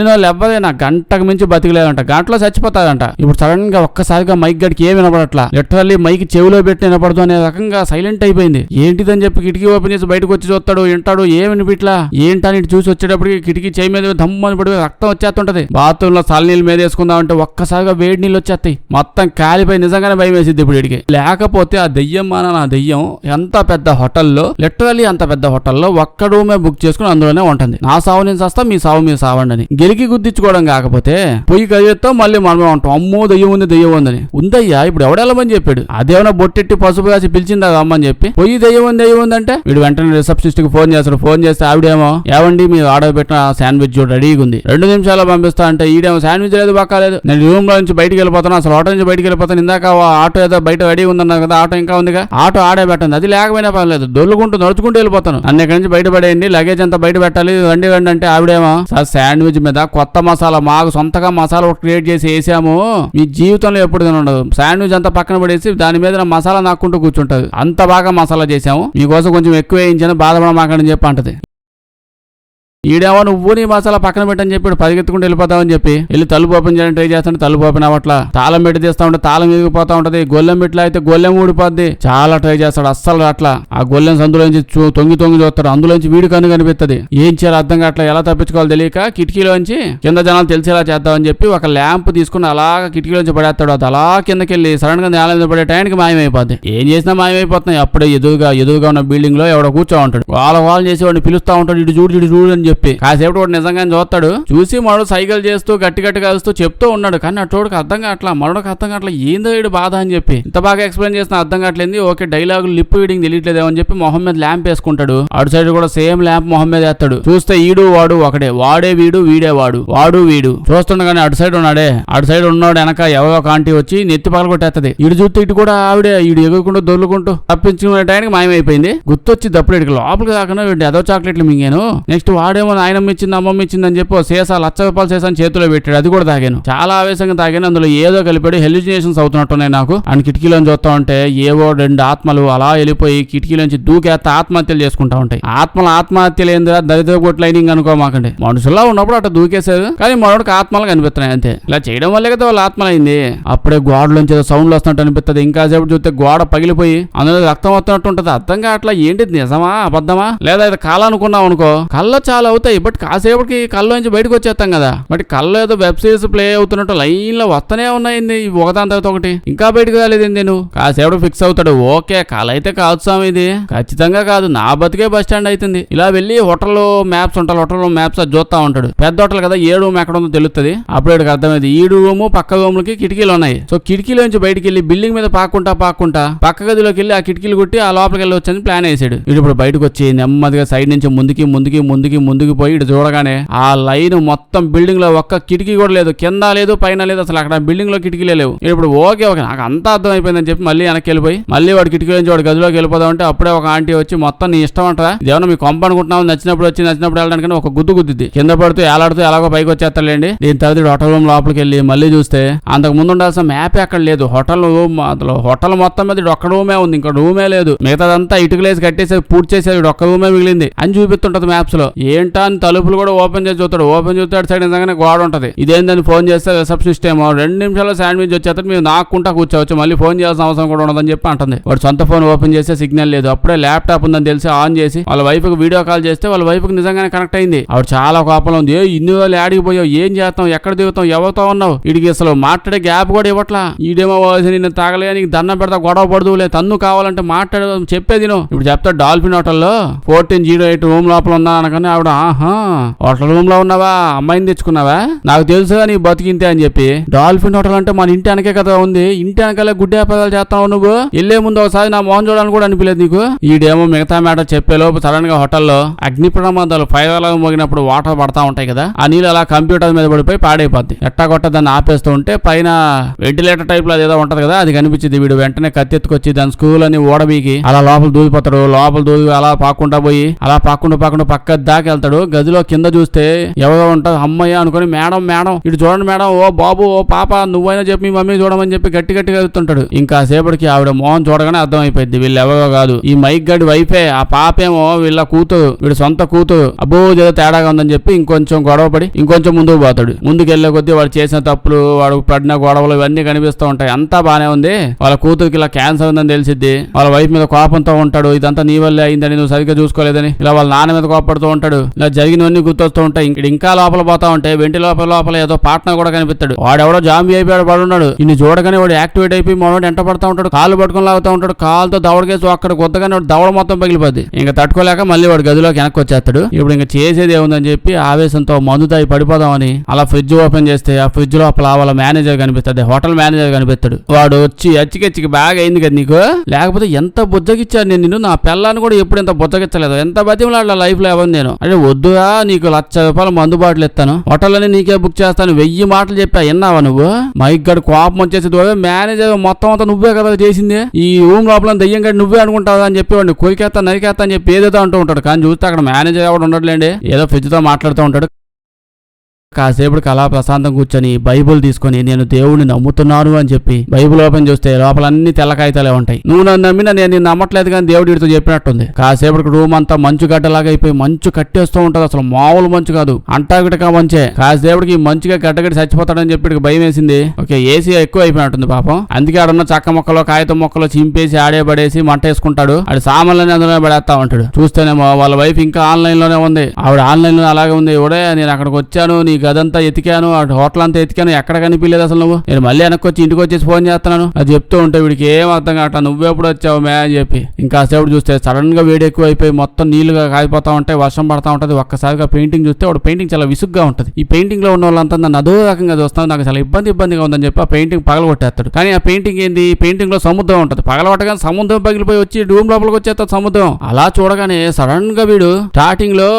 వాళ్ళు ఎవరైనా గంటకు మించి బతికలేదంట, గంటలో చచ్చిపోతారంట. ఇప్పుడు సడన్ గా ఒక్కసారిగా మైక్ గడికి ఏమి వినపడట్లా, లిటరల్లీ మైక్ చెవిలో పెట్టి వినపడదు అనే రకంగా సైలెంట్ అయిపోయింది. ఏంటిదని చెప్పి కిటికీ ఓపెన్ చేసి బయటకు వచ్చి చూస్తాడు, వింటాడు, ఏమి వినిపిట్లా. ఏంటని చూసి వచ్చేటప్పటికి కిటికీ చేయి మీద దమ్మని పడి రక్తం వచ్చేస్తుంటది. బాత్రూమ్ లో చల్ల నీళ్ళు మీద వేసుకుందాం అంటే ఒక్కసారిగా వేడి నీళ్ళు వచ్చేస్తాయి, మొత్తం కాలిపోయి నిజంగానే భయం వేసిద్ది ఇప్పుడు వీడికి. లేకపోతే ఆ దెయ్యం ఆ దెయ్యం ఎంత పెద్ద హోటల్లో, లిటరల్లీ అంత పెద్ద హోటల్లో ఒక్క రూమే బుక్ చేసుకుని అందులోనే ఉంటుంది. నా సావు నేను వస్తా, మీ సావు మీరు సావండి అని గెలికి గుద్దించుకోవడం కాకపోతే పొయ్యి కదిలితో మళ్ళీ మనమే ఉంటాం. అమ్మో దెయ్యం ఉందని ఉందయ్యా ఇప్పుడు ఎవడెళ్ళమని చెప్పాడు, అదేమన్నా బొట్టెట్టి పసుపు రాసి పిలిచిందా అమ్మని చెప్పి పొయ్యి దెయ్యం ఉంది అంటే వీడు వెంటనే రిసెప్షనిస్ట్ కి ఫోన్ చేస్తాడు. ఫోన్ చేస్తే ఆవిడేమో ఏమండి మీరు ఆర్డర్ పెట్టిన శాండ్విచ్ రెడీగా ఉంది, 2 నిమిషాల్లో పంపిస్తా అంటే ఈడేమో శాండ్విచ్ లేదు బాకాలేదు, నేను రూమ్ లో నుంచి బయటికి వెళ్ళిపోతాను, అసలు హోటల్ నుంచి బయటికి వెళ్ళిపోతాను, ఇందాక ఆటో ఏదో బయట రెడీ ఉందన్నారు కదా, ఆటో ఇంకా ఉందిగా, ఆటో ఆడే పెట్టండి, అది లేకపోయినా పర్లేదు, దొల్లుకుంటూ నడుచుకుంటూ వెళ్ళిపోతాను, అన్ని ఇక్కడి నుంచి బయటపడేయండి, లగేజ్ అంతా బయట పెట్టాలి, రండి అంటే ఆవిడేమో సార్ శాండ్విచ్ మీద కొత్త మసాలా మాకు సొంతగా మసాలా క్రియేట్ చేసి వేసాము, మీ జీవితంలో ఎప్పుడు ఉండదు, శాండ్విచ్ అంతా పక్కన పడేసి దాని మీద మసాలా నాక్కుంటూ కూర్చుంటది, అంత బాగా మసాలా చేసాము, మీకోసం కొంచెం ఎక్కువ వేయించాను బాధపడమాకండి చెప్పి అంటది. ఈడేమో నువ్వు నీ మసాలా పక్కన పెట్టని చెప్పి పరిగెత్తుకుంటూ వెళ్ళిపోతావని చెప్పి వెళ్ళి తలుపు ఓపెన్ చేయడానికి ట్రై చేస్తాను, తలుపు ఓపెన్ అవ్వట్లా, తాళం పెట్టి తీస్తా ఉంటే తాళం ఎగిపోతా ఉంటది, గొల్లెం పెట్లా అయితే గొల్లెం ఊడిపోద్ది, చాలా ట్రై చేస్తాడు అస్సలు అట్లా, ఆ గొల్లెం సందులోంచి తొంగి చూస్తాడు, అందులోంచి వీడి కన్ను కనిపిస్తుంది, ఏం చేయాలి అర్థం కావట్లా, ఎలా తప్పించుకోవాలి తెలియక కిటికీలోంచి కింద జనాలు తెలిసేలా చేద్దామని చెప్పి ఒక ల్యాంప్ తీసుకుని అలాగా కిటికీలోంచి పడేస్తాడు, అది అలా కిందకెళ్ళి సడన్ గా నేల మీద పడే టైంకి మాయమైపోద్ది, ఏం చేసినా మాయమైపోతున్నాయి. అప్పుడే ఎదురుగా ఉన్న బిల్డింగ్ లో ఎవడో కూర్చో ఉంటాడు, వాళ్ళు చేసి వాడిని పిలుస్తా ఉంటాడు, ఇటు చూడు అని చెప్పి కాసేపు వాడు నిజంగానే చూస్తాడు, చూసి మరో సైకిల్ చేస్తూ గట్టి కలుస్తూ చెప్తూ ఉన్నాడు, కానీ అటోడికి అర్థం కావట్లా, మరొకటి అర్థం కావట్లా, ఏందో వీడు బాధ అని చెప్పి ఇంత బాగా ఎక్స్ప్లెయిన్ చేసిన అర్థం కావట్లేదు. ఓకే డైలాగులు లిప్ రీడింగ్ తెలియట్లేదేమో అని చెప్పి మొహం మీద ల్యాంప్ వేసుకుంటాడు, అటు సైడ్ కూడా సేమ్ ల్యాంప్ మొహం మీద వేస్తాడు, చూస్తే ఈడు వాడు ఒకడే, వాడే వీడు వీడే వాడు వీడు చూస్తుండగానే అటు సైడ్ ఉన్నాడు వెనక ఎవరో కాంటీ వచ్చి నెత్తి పగల కొట్టేస్తుంది, ఇటు చూస్తే ఇటు కూడా ఆవిడే, ఈడు ఎగురుకుంటూ దొర్లుకుంటూ తప్పించుకునే టైంకి మాయమైపోయింది. గుర్తొచ్చి దప్పుడు ఇటు లోపలికి కాకుండా ఏదో చాక్లెట్లు మింగాను, నెక్స్ట్ వాడే వాడేమో నాయనమ్మ ఇచ్చింది అమ్మమ్మ ఇచ్చింది అని చెప్పి సీసా ₹1,00,000 సీసాని చేతిలో పెట్టాడు. అది కూడా తాగాను. చాలా ఆవేశంగా తాగాను. అందులో ఏదో కలిపాడు. హెల్యూసినేషన్స్ అవుతున్నట్టున్నాయి నాకు. అని కిటికీలోంచి చూస్తా ఉంటే ఏవో 2 ఆత్మలు అలా వెళ్ళిపోయి కిటికీలోంచి దూకేస్తే ఆత్మహత్యలు చేసుకుంటా ఉంటాయి. ఆత్మహత్యలు ఏందిరా దరిద్ర కొట్ లైనింగ్ అనుకోమాకండి. మనుషుల్లో ఉన్నప్పుడు అట్లా దూకేసేది, కానీ మనోడికి ఆత్మలు కనిపిస్తున్నాయి అంతే. ఇలా చేయడం వల్లే కదా వాళ్ళ ఆత్మలైంది. అప్పుడే గోడలోంచి ఏదో సౌండ్లు వస్తున్నట్టు అనిపిస్తుంది. ఇంకా సేపు చూస్తే గోడ పగిలిపోయి అందులో రక్తం వస్తున్నట్టు ఉంటది. అర్థంగా అట్లా ఏంటి నిజమా అబద్ధమా లేదా ఇది కళ అనుకున్నాం అనుకో, కళ్ళ చాలా అవుతాయి. బట్ కాసేపటికి కళ్ళలోంచి బయటకు వచ్చేస్తాం కదా. బట్ కళ్ళు ఏదో వెబ్ సిరీస్ ప్లే అవుతున్నట్టు లైన్ లో వస్తూనే ఉన్నాయింది ఒకదాని తర్వాత ఒకటి. ఇంకా బయటకు రాలేదు నేను. కాసేపటి ఫిక్స్ అవుతాడు. ఓకే కళ అయితే కాదు స్వామి, ఇది ఖచ్చితంగా కాదు, నా బతికే బస్ స్టాండ్ అవుతుంది. ఇలా వెళ్ళి హోటల్లో మ్యాప్స్ ఉంటాయి. హోటల్లో మ్యాప్స్ అది చూస్తా ఉంటాడు. పెద్ద హోటల్ కదా, ఏ రూమ్ ఎక్కడ ఉందో తెలుస్తుంది. అప్పుడు అర్థమైంది ఈ రూము పక్క రూములకి కిటికీలు ఉన్నాయి. సో కిటికీలోంచి బయటికి వెళ్ళి బిల్డింగ్ మీద పాక్కుంటా పక్క గదిలోకి వెళ్ళి ఆ కిటికీలు కొట్టి ఆ లోపలికి వెళ్ళి వచ్చని ప్లాన్ వేసాడు. ఇప్పుడు బయటకు వచ్చి నెమ్మదిగా సైడ్ నుంచి ముందుకి పోయి ఇటు చూడగానే ఆ లైన్ మొత్తం బిల్డింగ్ లో ఒక్క కిటికీ కూడా లేదు, కింద లేదు పైన లేదు, అసలు అక్కడ బిల్డింగ్ లో కిటికీలే లేవు. ఇప్పుడు ఓకే నాకు అంతా అర్థం అయిపోయిందని చెప్పి మళ్ళీ వెనక్కి వెళ్ళిపోయి మళ్ళీ వాడు కిటికీ నుంచి వాడు గదిలోకి వెళ్ళిపోదాం అంటే అప్పుడే ఒక ఆంటీ వచ్చి మొత్తం నీ ఇష్టం అంటారా, ఇదేమన్నా మీ కొంప అనుకుంటున్నావు, నచ్చినప్పుడు వెళ్ళడానికి ఒక గుద్దుద్ది కింద పడుతూ ఏలాడుతూ ఎలాగో పైకి వచ్చేస్తాడండి. దీని తర్వాత హోటల్ రూమ్ లోపలికి వెళ్ళి మళ్ళీ చూస్తే అంతకు ముందు ఉండాల్సిన మ్యాప్ అక్కడ లేదు. హోటల్ మొత్తం మీద ఒక్క రూమే ఉంది, ఇంకా రూమే లేదు. మిగతాదంతా ఇటుకలేసి కట్టేసి పూర్తి చేసేది ఒక్క రూమే మిగిలింది అని చూపిస్తుంటది మ్యాప్స్ లో. ఏంటా అని తలుపులు కూడా ఓపెన్ చేసి చూస్తాడు. ఓపెన్ చూస్తాడు సైడ్ నిజంగానే గోడ ఉంటది. ఇదేందని ఫోన్ చేస్తే రిసెప్షనిస్ట్ ఏమో 2 నిమిషాల్లో శాండ్విచ్ వచ్చేస్తారు, మీరు నాకుంటా కూర్చోవచ్చు, మళ్ళీ ఫోన్ చేయాల్సిన అవసరం కూడా ఉండదని చెప్పి అంటుంది. వాడు సొంత ఫోన్ ఓపెన్ చేస్తే సిగ్నల్ లేదు. అప్పుడే ల్యాప్టాప్ ఉందని తెలిసి ఆన్ చేసి వాళ్ళ వైఫ్ కి వీడియో కాల్ చేస్తే వాళ్ళ వైఫ్ కి నిజంగానే కనెక్ట్ అయింది. ఆవిడ చాలా కోపంలో ఉంది. ఇన్ని రోజులు యాడికి పోయావు, ఏం చేస్తాం, ఎక్కడ దిగుతాం, ఎవరితో ఉన్నావు, వీడికి అసలు మాట్లాడే గ్యాప్ కూడా ఇవ్వట్లా. ఈడేమో నిన్ను తాగలే, నీకు దండం పెడతా, గొడవ పడదులే, తన్ను కావాలంటే మాట్లాడే చెప్పేది నువ్వు. ఇప్పుడు చెప్తా డాల్ఫిన్ హోటల్లో 1408 రూమ్ లోపల ఉన్నా అనగానే ఆవిడ హోటల్ రూమ్ లో ఉన్నావా, అమ్మాయిని తెచ్చుకున్నావా, నాకు తెలుసుగా నీ బతికింతే అని చెప్పి. డాల్ఫిన్ హోటల్ అంటే మన ఇంటి వెనకే కదా ఉంది, ఇంటి వెనకాలే గుడ్డే పదాలు చేస్తావు నువ్వు. వెళ్లే ముందు ఒకసారి నా మోహన్ చూడాలని కూడా అనిపించలేదు నీకు. ఈడేమో మిగతా మ్యాటర్ చెప్పేలోపు సడన్ గా హోటల్లో అగ్ని ప్రమాదాలు ఫైర్ అలా మోగినప్పుడు వాటర్ పడతా ఉంటాయి కదా, ఆ నీళ్ళు అలా కంప్యూటర్ మీద పడిపోయి పాడైపోద్ది. ఎట్టా కొట్ట దాన్ని ఆపేస్తూ ఉంటే పైన వెంటిలేటర్ టైప్ లో ఏదో ఉంటది కదా, అది కనిపించింది. వీడు వెంటనే కత్తెత్తుకొచ్చి దాని స్క్రూల్ అని ఓడబీకి అలా లోపల దూకిపోతాడు. లోపల దూకి అలా పాక్కుంటా పోయి అలా పాక్కుండా పక్క దాకా వెళ్తాడు. గదిలో కింద చూస్తే ఎవరో ఉంటారు. అమ్మయ్య అనుకుని మేడం ఇటు చూడండి మేడం, ఓ బాబు ఓ పాప నువ్వైనా చెప్పి మీ మమ్మీ చూడమని చెప్పి గట్టిగా వెళ్తుంటాడు. ఇంకా సేపటికి ఆవిడ మోహన్ చూడగానే అర్థమైపోయింది వీళ్ళు ఎవరో కాదు, ఈ మైక్ గడి వైఫే. ఆ పాపేమో వీళ్ళ కూతురు, వీడు సొంత కూతురు. అబ్బో ఏదో తేడాగా ఉందని చెప్పి ఇంకొంచెం గొడవపడి ఇంకొంచెం ముందుకు పోతాడు. ముందుకు వెళ్లే కొద్దీ వాడు చేసిన తప్పులు, వాడు పడిన గొడవలు ఇవన్నీ కనిపిస్తూ ఉంటాయి. అంతా బానే ఉంది. వాళ్ళ కూతురికి ఇలా క్యాన్సర్ ఉందని తెలిసిద్ది. వాళ్ళ వైఫ్ మీద కోపంతో ఉంటాడు. ఇదంతా నీ వల్లే అయిందని, నువ్వు సరిగ్గా చూసుకోలేదని. ఇలా వాళ్ళ నాన్న మీద కోపడుతూ ఉంటాడు. ఇలా జరిగినవన్నీ గుర్తొస్తూ ఉంటాయి. ఇంకా లోపల పోతా ఉంటే వెంటి లోపల ఏదో పార్ట్నర్ కూడా కనిపిస్తాడు. వాడెవడో జాంబీ అయిపోయాడు పడున్నాడు. ఇన్ని చూడగానే వాడు యాక్టివేట్ అయిపోయి మనోడు ఎంట పడతా ఉంటాడు. కాళ్ళు పట్టుకుని లాగుతూ ఉంటాడు. కాలుతో దవడకేసి అక్కడ కొత్తగానే వాడు దవడ మొత్తం పగిలిపోద్ది. ఇంకా తట్టుకోలేక మళ్ళీ వాడు గదిలోకి వెనక్కి వచ్చేస్తాడు. ఇప్పుడు ఇంకా చేసేది ఏముందని చెప్పి ఆవేశంతో మందు తాగి పడిపోదామని అలా ఫ్రిడ్జ్ ఓపెన్ చేస్తే ఆ ఫ్రిడ్జ్ లోపల వాళ్ళ మేనేజర్ కనిపిస్తాడు. హోటల్ మేనేజర్ కనిపిస్తాడు. వాడు వచ్చి అచ్చికెచ్చికి బాగా అయింది కదా నీకు, లేకపోతే ఎంత బుజ్జగిచ్చాను నేను నిన్ను, నా పిల్లని కూడా ఎప్పుడు ఎంత బుజ్జగిచ్చలేదు, ఎంత బతిమలాడ లైఫ్ లో ఎవరు నేను అంటే, వద్దుగా నీకు ₹1,00,000 మందు బాటలు ఇస్తాను, హోటల్ని నీకే బుక్ చేస్తాను, 1000 మాటలు చెప్పా, విన్నావా నువ్వు? మైక్ గడు కోపం వచ్చేసి మేనేజర్ మొత్తం అంతా నువ్వే కదా చేసింది, ఈ రూమ్ లోపల దెయ్యం గడి నువ్వే అనుకుంటావా అని చెప్పి వాడిని కొరికేస్తా నరికేస్తా అని చెప్పి ఏదేదో అంటూ ఉంటాడు. కానీ చూస్తే అక్కడ మేనేజర్ ఎవడు ఉండట్లేండి, ఏదో ఫ్రిడ్జ్ తో మాట్లాడుతూ ఉంటాడు. కాసేపటికి అలా ప్రశాంతం కూర్చొని బైబుల్ తీసుకొని నేను దేవుడిని నమ్ముతున్నాను అని చెప్పి బైబుల్ ఓపెన్ చేస్తే లోపల అన్ని తెల్ల కాగితాలే ఉంటాయి. నువ్వు నన్ను నమ్మినా నేను నమ్మట్లేదు కానీ దేవుడు వీడితో చెప్పినట్టుంది. కాసేపటికి రూమ్ అంతా మంచు గడ్డలాగా అయిపోయి మంచు కట్టేస్తూ ఉంటది. అసలు మామూలు మంచు కాదు, అంటాగిటకా మంచే. కాసేపటికి మంచిగా గడ్డగడి చచ్చిపోతాడని చెప్పి భయం వేసింది. ఓకే ఏసీ ఎక్కువ అయిపోయినట్టుంది పాపం. అందుకే ఆడున్న చక్క మొక్కలో కాగితం మొక్కలో చింపేసి ఆడే పడేసి మంట వేసుకుంటాడు. ఆడి సామాన్లని అందులో పడేస్తా ఉంటాడు. చూస్తేనేమో వాళ్ళ వైఫ్ ఇంకా ఆన్లైన్ లోనే ఉంది. ఆవిడ ఆన్లైన్ లో అలాగే ఉంది. ఇవిడే నేను అక్కడికి వచ్చాను, నీ గదంతా ఎతికాను, హోటల్ అంతా ఎతికాను, ఎక్కడ కనిపించలేదు అసలు నువ్వు, నేను మళ్ళీ వెనక్కి వచ్చి ఇంటికి వచ్చేసి ఫోన్ చేస్తున్నాను అది చెప్తూ ఉంటే వీడికి ఏం అర్థం కావట్లా. నువ్వెప్పుడు వచ్చావు మే అని చెప్పి ఇంకా సేపు చూస్తే సడన్ గా వేడి ఎక్కువ అయిపోయి మొత్తం నీళ్లుగా కాగిపోతా ఉంటాయి, వర్షం పడతా ఉంటది. ఒక్కసారిగా పెయింటింగ్ చూస్తే వాడు పెయింటింగ్ చాలా విసుగ్గా ఉంటది. ఈ పెయింటింగ్ లో ఉన్న వాళ్ళంతా నన్ను అదో రకంగా చూస్తాను, నాకు చాలా ఇబ్బందిగా ఉందని చెప్పి ఆ పెయింటింగ్ పగలగొట్టేస్తాడు. కానీ ఆ పెయింటింగ్ ఏంది, పెయింటింగ్ లో సముద్రం ఉంటది. పగలగొట్టగానే సముద్రం పగిలిపోయి వచ్చి రూమ్ లోపలికి వచ్చేస్తా సముద్రం. అలా చూడగానే సడన్ గా వీడు స్టార్టింగ్ లో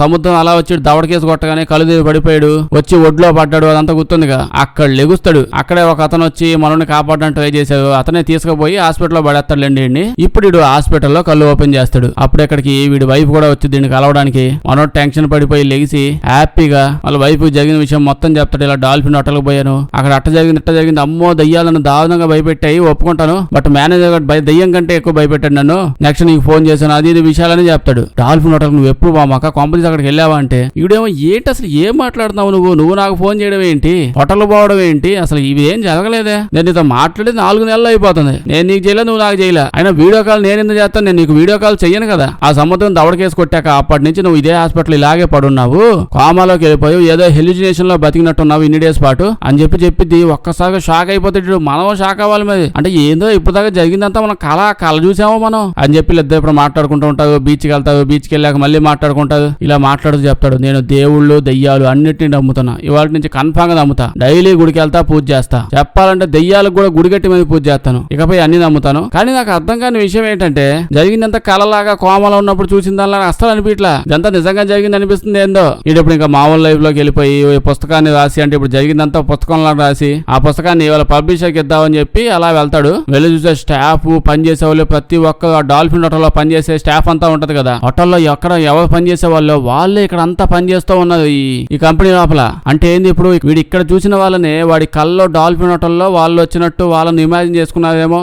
సముద్రం అలా వచ్చి దవడకేసి కొట్టగానే కళ్ళు పడిపోయాడు. వచ్చి ఒడ్లో పడ్డాడు అదంతా గుర్తుందిగా. అక్కడ లెగుస్తాడు. అక్కడే ఒక అతను వచ్చి మనల్ని కాపాడడానికి ట్రై చేశాడు. అతనే తీసుకుపోయి హాస్పిటల్లో పడేస్తాడులేండి. ఇప్పుడు వీడు హాస్పిటల్లో కళ్ళు ఓపెన్ చేస్తాడు. అప్పుడు ఇక్కడికి వీడి వైఫ్ కూడా వచ్చి దీన్ని కలవడానికి. మనోడు టెన్షన్ పడిపోయి లెగిసి హ్యాపీగా వాళ్ళ వైఫ్ జరిగిన విషయం మొత్తం చెప్తాడు. ఇలా డాల్ఫిన్ హోటల్కి పోయాను, అక్కడ ఇట్ట జరిగింది, అమ్మో దయ్యాలను దారుణంగా భయపెట్టాయి, ఒప్పుకుంటాను, బట్ మేనేజర్ దయ్యం కంటే ఎక్కువ భయపెట్టాడు నన్ను, నెక్స్ట్ నీకు ఫోన్ చేశాను, అది ఇది విషయాలని చెప్తాడు. డాల్ఫిన్ హోటల్ నువ్వు ఎప్పుడు బామాక కంపెనీస్ అక్కడికి వెళ్ళావా అంటే ఇవిడేమో ఏంటి అసలు ఏం మాట్లాడుతున్నావు నువ్వు నాకు ఫోన్ చేయడం ఏంటి, హోటల్ పోవడం ఏంటి, అసలు ఇవి ఏం జరగలేదే, నేను నీతో మాట్లాడి 4 నెలలు అయిపోతుంది, నేను నీకు చేయలే నువ్వు నాకు చేయలే, అయినా వీడియో కాల్ నేను ఎందుకు చేస్తాను, నేను నీకు వీడియో కాల్ చెయ్యను కదా, ఆ సముద్రం దవడకేసి కొట్టాక అప్పటి నుంచి నువ్వు ఇదే హాస్పిటల్ ఇలాగే పడున్నావు, కోమాలోకి వెళ్ళిపోయావు, ఏదో హెల్యూజినేషన్ లో బతికినట్టున్నావు ఇన్ని డేస్ పాటు అని చెప్పి ఒక్కసారిగా షాక్ అయిపోతాడు. మనం షాక్ అవ్వాలి మరి, అంటే ఏందో ఇప్పుడు దాకా జరిగిందంతా మనం కళ చూసామో మనం అని చెప్పి ఇద్దరు ఇప్పుడు మాట్లాడుకుంటూ ఉంటారు. బీచ్కి వెళ్తారు, బీచ్కి వెళ్ళాక మళ్ళీ మాట్లాడుకుంటారు. ఇలా మాట్లాడుతూ చెప్తాడు, నేను దేవుళ్ళు దెయ్యాలు అన్నిటిని నమ్ముతున్నా, ఇవాళ నుంచి కన్ఫామ్ గా నమ్ముతా, డైలీ గుడికి వెళ్తా, పూజ చేస్తా, చెప్పాలంటే దెయ్యాలకు కూడా గుడిగట్టి మీద పూజ చేస్తాను, ఇకపై అన్ని నమ్ముతాను. కానీ నాకు అర్థం కాని విషయం ఏంటంటే జరిగిందంతా కళలాగా కోమలో ఉన్నప్పుడు చూసిన దానిలా అస్సలు అనిపించలా, ఇదంతా నిజంగా జరిగింది అనిపిస్తుంది ఏందో. ఇప్పుడు ఇంకా మామూలు లైఫ్ లోకి వెళ్ళిపోయి పుస్తకాన్ని రాసి, అంటే ఇప్పుడు జరిగిందంతా పుస్తకంలో రాసి ఆ పుస్తకాన్ని ఇవాళ పబ్లిషర్కి ఇద్దామని చెప్పి అలా వెళ్తాడు. వెళ్ళి చూసే స్టాఫ్ పనిచేసే వాళ్ళు ప్రతి ఒక్క డాల్ఫిన్ హోటల్లో పనిచేసే స్టాఫ్ అంతా ఉంటది కదా, హోటల్లో ఎక్కడ ఎవరు పనిచేసే వాళ్ళు వాళ్ళే ఇక్కడ అంతా పనిచేస్తూ ఉన్నారు ఈ కంపెనీ లోపల. అంటే ఏంది ఇప్పుడు వీడు ఇక్కడ చూసిన వాళ్ళని వాడి కల్లో డాల్ఫిన్ హోటల్లో వాళ్ళు వచ్చినట్టు వాళ్ళని ఇమాజిన్ చేసుకున్నారేమో,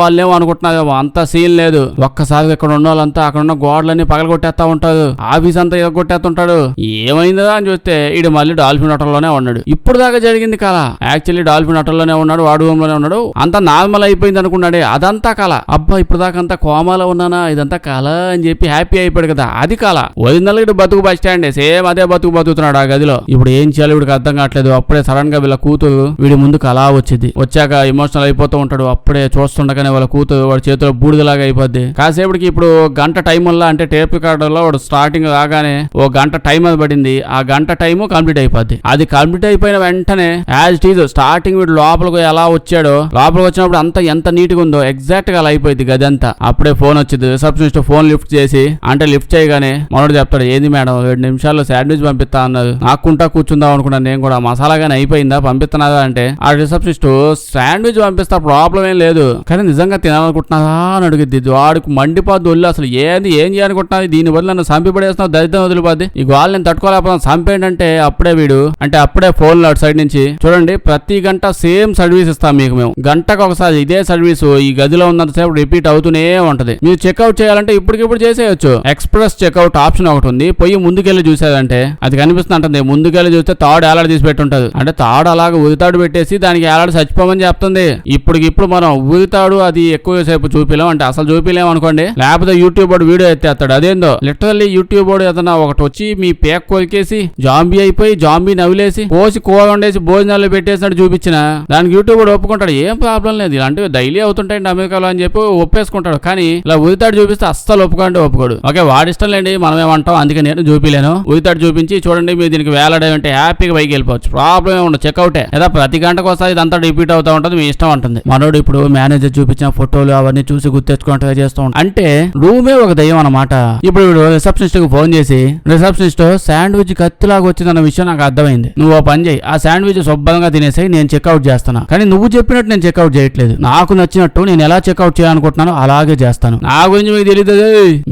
వాళ్ళేమో అనుకుంటున్నారేమో, అంత సీన్ లేదు. ఒక్కసారి ఇక్కడ ఉన్న వాళ్ళంతా అక్కడ ఉన్న గోడలన్నీ పగలగొట్టేస్తా ఉంటారు, ఆఫీస్ అంతా ఎగొట్టేస్తుంటాడు. ఏమైందా అని చూస్తే ఈడు మళ్ళీ డాల్ఫిన్ హోటల్లోనే ఉన్నాడు. ఇప్పుడు దాకా జరిగింది కళ, యాక్చువల్లీ డాల్ఫిన్ హోటల్లోనే ఉన్నాడు, వాడు రూమ్ లోనే ఉన్నాడు, అంతా నార్మల్ అయిపోయింది అనుకున్నాడే, అదంతా కళ. అబ్బా ఇప్పుడు దాకా అంతా కోమాలో ఉన్నానా, ఇదంతా కళ అని చెప్పి హ్యాపీ అయిపోయాడు కదా, అది కళ. ఒరిజినల్ ఇటు బతుకు బస్ స్టాండ్ సేమ్ అదే బతుకుతున్నాడు ఆ గదిలో. ఇప్పుడు ఏం చేయాలి వీడికి అర్థం కావట్లేదు. అప్పుడే సడన్ గా వీళ్ళ కూతురు వీడి ముందుకు అలా వచ్చింది. వచ్చాక ఎమోషనల్ అయిపోతూ ఉంటాడు. అప్పుడే చూస్తుండగానే వాళ్ళ కూతురు వాడి చేతిలో బూడిదలాగా అయిపోద్ది. కాసేపటికి ఇప్పుడు గంట టైం వల్ల, అంటే టేప్ రికార్డర్ లో వాడు స్టార్టింగ్ రాగానే ఓ గంట టైం అది పడింది, ఆ గంట టైము కంప్లీట్ అయిపోద్ది. అది కంప్లీట్ అయిపోయిన వెంటనే యాజ్ ఇట్ ఈజ్ స్టార్టింగ్ వీడు లోపలికి ఎలా వచ్చాడో, లోపలికి వచ్చినప్పుడు అంతా ఎంత నీట్ గా ఉందో ఎగ్జాక్ట్ గా అలా అయిపోయింది గది అంతా. అప్పుడే ఫోన్ వచ్చింది. రిసెప్షనిస్ట్ ఫోన్ లిఫ్ట్ చేసి, అంటే లిఫ్ట్ చేయగానే మనోడు చెప్తాడు, ఏంది మేడం 2 నిమిషాల్లో శాండ్విచ్ పంపిస్తా అన్నారు, నాకుంటా కూర్చుందాం అనుకున్నాను నేను కూడా, మసాలాగానే అయిపోయిందా పంపిస్తున్నారా అంటే ఆ రిసెప్షనిస్ట్ శాండ్విచ్ పంపిస్తా ప్రాబ్లం ఏం లేదు, కానీ నిజంగా తినాలనుకుంటున్నారా అని అడిగిద్ది. వాడికి మండిపోద్ది ఒళ్ళు, అసలు ఏం చేయాలనుకుంటున్నది, దీని వల్ల నన్ను చంపి పడేస్తున్నావు, దరిద్రం వదిలిపోద్ది, ఈ గోల్ నేను తట్టుకోలేకపోతున్నాను, చంపేంటంటే అప్పుడే వీడు అంటే అప్పుడే ఫోన్ లో సైడ్ నుంచి చూడండి, ప్రతి గంట సేమ్ సర్వీస్ ఇస్తాం మీకు మేము, గంటకు ఒకసారి ఇదే సర్వీసు ఈ గదిలో ఉన్నంతసేపు రిపీట్ అవుతూనే ఉంటది, మీరు చెక్అవుట్ చేయాలంటే ఇప్పటికిప్పుడు చేసేయచ్చు. ఎక్స్ప్రెస్ చెక్అవుట్ ఆప్షన్ ఒకటి ఉంది, పోయి ముందుకెళ్ళి చూసేదంటే అది కనిపిస్తుంది అంటుంది. ముందుకెళ్ళి చూస్తే తాడు ఏలాడు తీసి పెట్టుంటది, అంటే తాడు అలాగా ఉరితాడు పెట్టేసి దానికి ఏలాడు చచ్చిపోమని చెప్తుంది. ఇప్పటికిప్పుడు మనం ఉరితాడు అది ఎక్కువసేపు చూపిలేం, అంటే అసలు చూపిలేం అనుకోండి, లేకపోతే యూట్యూబ్ వాడు వీడియో ఎత్తేస్తాడు. అదేందో లిటరల్లీ యూట్యూబ్ వాడు ఏదైనా ఒకటి వచ్చి మీ పేక్ కొరికేసి జాంబీ అయిపోయి జాంబీ నవ్వులేసి పోసి కూర వండేసి భోజనాలు పెట్టేసినట్టు చూపించిన దానికి యూట్యూబ్ వాడు ఒప్పుకుంటాడు, ఏం ప్రాబ్లం లేదు, ఇలాంటివి డైలీ అవుతుంటాయండి అమెరికాలో అని చెప్పి ఒప్పేసుకుంటాడు. కానీ ఇలా ఉరితాడు చూపిస్తే అస్సలు ఒప్పుకోడు. ఓకే వాడిష్టం లేండి, మనం ఏమంటాం, అందుకే నేను చూపిలేను. ఉరితాడు చూపించి చూడండి మీరు దీనికి వేలాడే అంటే హ్యాపీగా పైకి వెళ్ళిపోవచ్చు, ప్రాబ్లం ఏమి ఉండదు, చెక్అవుటే, లేదా ప్రతి గంటకు ఒకసారి ఇదంతా రిపీట్ అవుతా ఉంటుంది, మీ ఇష్టం ఉంటుంది. మనోడు ఇప్పుడు మేనేజర్ చూపించిన ఫోటోలు అవన్నీ చూసి గుర్తెచ్చుకుంటూ చేస్తూ ఉంటాడు. అంటే రూమే ఒక దయ్యం అన్నమాట. ఇప్పుడు రిసెప్షనిస్ట్ కు ఫోన్ చేసి, రిసెప్షనిస్ట్ శాండ్విచ్ కత్తిలాగా వచ్చిందన్న విషయం నాకు అర్థమైంది, నువ్వు ఓ పని చేయి, ఆ శాండ్విచ్ శుభ్రంగా తినేసి నేను చెక్అవుట్ చేస్తాను, కానీ నువ్వు చెప్పినట్టు నేను చెక్అవుట్ చేయట్లేదు, నాకు నచ్చినట్టు నేను ఎలా చెక్అవుట్ చేయాలనుకుంటున్నాను అలాగే చేస్తాను, నా గురించి మీకు తెలియదు,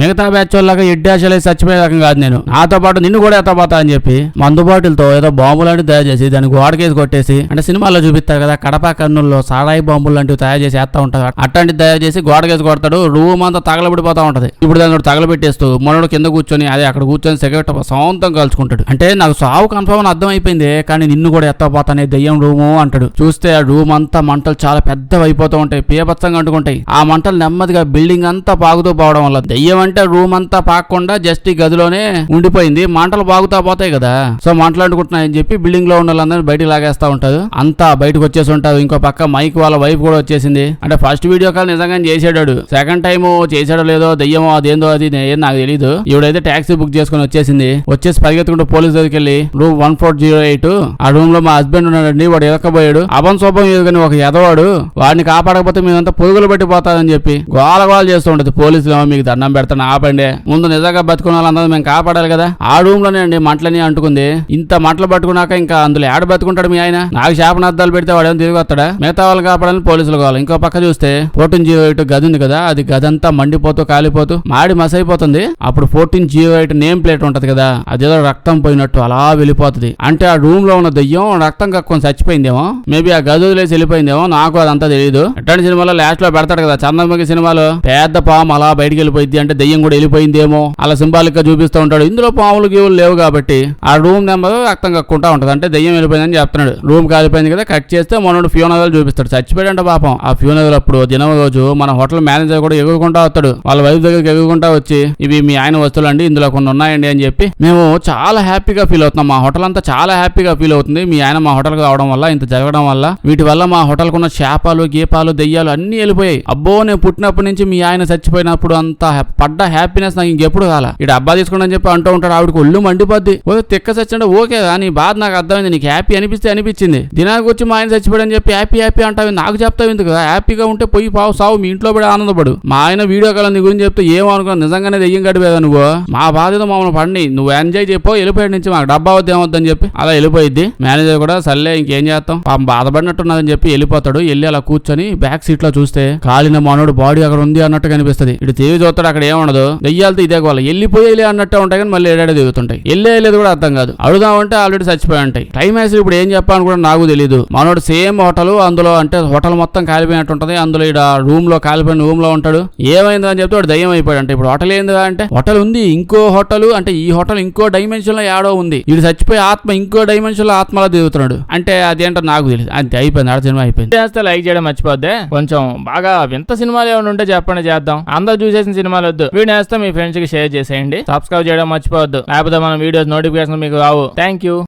మిగతా బ్యాచ్ వాళ్ళగా ఎడ్డాశలే చచ్చిపోయే రకం కాదు నేను, నాతో పాటు నిన్ను కూడా ఎత్తపోతా అని చెప్పి మందు బాటిల్తో ఏదో బాంబు లాంటివి తయారు చేసి దాన్ని గోడకేసి కొట్టేసి, అంటే సినిమాలో చూపిస్తారు కదా కడప కర్నూల్లో సారాయి బాంబులు లాంటివి తయారు చేసి వేస్తా ఉంటారు, అట్లాంటివి తయారు చేసి గోడకేసి కొడతాడు, రూమ్ అంతా తగలబడిపోతా ఉంటది. ఇప్పుడు దాన్ని తగలబెట్టేస్తూ మనోడు కింద కూర్చొని అదే అక్కడ కూర్చొని సిగరెట్ సొంతం కలుసుకుంటాడు. అంటే నాకు సావు కన్ఫర్మ్ అని అర్థం అయిపోయింది, కానీ నిన్ను కూడా ఎత్తపోతానే దెయ్యం రూము అంటాడు. చూస్తే ఆ రూమ్ అంతా మంటలు చాలా పెద్దవి అయిపోతూ ఉంటాయి, పీపత్సంగా అంటుకుంటాయి. ఆ మంటలు నెమ్మదిగా బిల్డింగ్ అంతా పాగుతూ పోవడం వల్ల దెయ్యం అంటే రూమ్ అంతా పాకకుండా జస్ట్ ఈ గదిలోనే ఉండిపోయింది, మంటలు పాగుతా పోతాయి కదా, సో మంటలు అంటుకుంటున్నాయని చెప్పి బిల్డింగ్ లో ఉన్న వాళ్ళందరూ బయటకు లాగేస్తా ఉంటారు, అంతా బయటకు వచ్చేసి ఉంటారు. ఇంకో పక్క మైక్ వాళ్ళ వైఫ్ కూడా వచ్చేసింది. అంటే ఫస్ట్ వీడియో కాల్ నిజంగా చేసాడు, సెకండ్ టైం చేసాడో లేదో దెయ్యమో అదేందో అది ఏం నాకు తెలియదు. ఇవిడైతే టాక్సీ బుక్ చేసుకుని వచ్చేసి పరిగెత్తుకుంటూ పోలీస్ దగ్గరికి వెళ్ళి రూమ్ 1408 ఆ రూమ్ లో మా హస్బెండ్ ఉన్నాడండి, వాడు ఎదకపోయాడు, అభం శోభం ఎదుగుని ఒక ఎదవాడు, వాడిని కాపాడకపోతే మీరంతా పొరుగులు పట్టిపోతారని చెప్పి గోల చేస్తూ ఉంటది. పోలీసులు మీకు దండం పెడతాను ఆపండి, ముందు నిజంగా బతుకున్న వాళ్ళందరూ మేము కాపాడాలి కదా. ఆ రూమ్ లోనే అండి మంటలని అంటుకుంది. ఇంత మంటలు పట్టుకున్నాక ఇంకా అందులో ఏడ బతుకుంటాడు మీ ఆయన? నాకు శాపనార్థాలు పెడితే వాడేమో తిరిగి వస్తాడా? మిగతా వాళ్ళు కాపాడాలని పోలీసులు కావాలి. ఇంకో పక్క చూస్తే 1408 గది ఉంది కదా, అది గదంతా మండిపోతూ కాలిపోతూ మాడి మసైపోతుంది. అప్పుడు 1408 నేమ్ ప్లేట్ ఉంటది కదా, అదేదో రక్తం పోయినట్టు అలా వెళ్ళిపోతుంది. అంటే ఆ రూమ్ లో ఉన్న దెయ్యం రక్తం కక్కుని చచ్చిపోయిందేమో, మేబీ ఆ గది వదిలేసి వెళ్ళిపోయిందేమో, నాకు అదంతా తెలియదు. ఎట్లాంటి సినిమాలో లాస్ట్ లో పెడతాడు కదా చంద్రముఖి సినిమాలో, పెద్ద పాము అలా బయటికి వెళ్ళిపోయింది అంటే దెయ్యం కూడా వెళ్ళిపోయిందేమో అలా సింబాలిక్ గా చూపిస్తూ ఉంటాడు. ఇందులో పాములు గీవులు లేవు కాబట్టి ఆ రూమ్ నెంబర్ రక్తం కక్కుంటా ఉంటది, అంటే దెయ్యం వెళ్ళిపోయిందని చెప్తున్నాడు. రూమ్ కాలిపోయింది కదా, కట్ చేస్తే మనోడు ఫ్యూనరల్ చూపిస్తాడు. చచ్చిపోయాడంట పాపం. ఆ ఫ్యూనరల్ అప్పుడు దినం రోజు మన హోటల్ మేనేజర్ కూడా ఎగురుకుంటా వస్తాడు. వాళ్ళ వైఫ్ దగ్గరికి ఎగురుకుంటా వచ్చి, ఇవి మీ ఆయన వస్తువులు అండి, ఇందులో కొన్ని ఉన్నాయండి అని చెప్పి, మేము చాలా హ్యాపీగా ఫీల్ అవుతున్నాం, మా హోటల్ అంతా చాలా హ్యాపీగా ఫీల్ అవుతుంది మీ ఆయన మా హోటల్ రావడం వల్ల, ఇంత జరగడం వల్ల, వీటి వల్ల మా హోటల్ కున్న చేపలు గీపాలు దెయ్యాలు అన్ని వెళ్ళిపోయాయి. అబ్బో నేను పుట్టినప్పటి నుంచి మీ ఆయన చచ్చిపోయినప్పుడు అంత పడ్డ హ్యాపీనెస్ నాకు ఇంకెప్పుడు కాల. ఇటు అబ్బా తీసుకోండి అని చెప్పి అంటూ ఉంటాడు. ఆవిడకి ఒళ్ళు మండిపోద్ది. ఓ తిక్క చచ్చంటే ఓకే నీ బాధ నాకు అర్థమైంది, నీకు హ్యాపీ అనిపిస్తే అనిపించింది. దినానికి వచ్చి మా ఆయన చచ్చిపోయాడని చెప్పి హ్యాపీ హ్యాపీ అంటావు, నాకు చెప్తావు ఎందుకు? హ్యాపీగా ఉంటే పోయి పావు సావు, మీ ఇంట్లో పడి ఆనందపడు. మా ఆయన వీడియో కాల్ నీ గురించి చెప్తే ఏమనుకున్నా, నిజంగానే దెయ్యం గడిపేదా నువ్వు? మా బాధ్యత మమ్మల్ని పడిని, నువ్వు ఎంజాయ్ చెప్పో వెళ్ళిపోయాడు నుంచి మాకు డబ్బా వద్ద ఏమొద్దని చెప్పి అలా వెళ్ళిపోయిద్ది. మేనేజర్ కూడా సర్లే ఇంకేం చేస్తాం, పాపం బాధపడినట్టున్నదని చెప్పి వెళ్ళిపోతాడు. వెళ్ళి అలా కూర్చొని బ్యాక్ సీట్ లో చూస్తే కాలిన మనోడు బాడీ అక్కడ ఉంది అన్నట్టు కనిపిస్తుంది. ఇటు టీవీ చూస్తాడు, అక్కడ ఏముండదు, దెయ్యాలతో ఇదే వాళ్ళు వెళ్ళిపోయేలే అన్నట్టే ఉంటాయి కానీ మళ్ళీ ఏడాది దిగుతుంటాయి. వెళ్ళేది కూడా అర్థం కాదు. అడుగుదామంటే ఆల్రెడీ చచ్చిపోయి ఉంటాయి. క్లైమాక్స్ ఇప్పుడు ఏం చెప్పాలని కూడా నాకు తెలియదు. మనోడు సేమ్ హోటల్, అందులో అంటే హోటల్ మొత్తం కాలిపోయినట్టు ఉంటది, అందులో ఇక్కడ రూమ్ లో కాలిపోయిన రూమ్ లో ఉంటాడు. ఏమైందో అని చెప్తే వాడు దయ్యం అయిపోయాడు. అంటే ఇప్పుడు హోటల్ ఏంది అంటే, హోటల్ ఉంది ఇంకో హోటల్, అంటే ఈ హోటల్ ఇంకో డైమెన్షన్ లో యాడో ఉంది, ఇది చచ్చిపోయి ఆత్మ ఇంకో డైమెన్షన్ లో ఆత్మలో దిగుతున్నాడు. అంటే అదేంటో నాకు తెలియదు. అంతే అయిపోయింది, ఆడ సినిమా అయిపోయింది. చేస్తే లైక్ చేయడం మర్చిపోద్దే. కొంచెం బాగా వింత సినిమాలు ఏమైనా ఉంటే చెప్పండి, చేద్దాం. అందరూ చూసేసిన సినిమాలు వద్దు, వీడియో వేస్తే మీ ఫ్రెండ్స్ కి షేర్ చేసేయండి. సబ్స్క్రైబ్ చేయడం మర్చిపోవద్దు, లేకపోతే మన వీడియోస్ నోటిఫికేషన్ మీకు రావు. Thank you.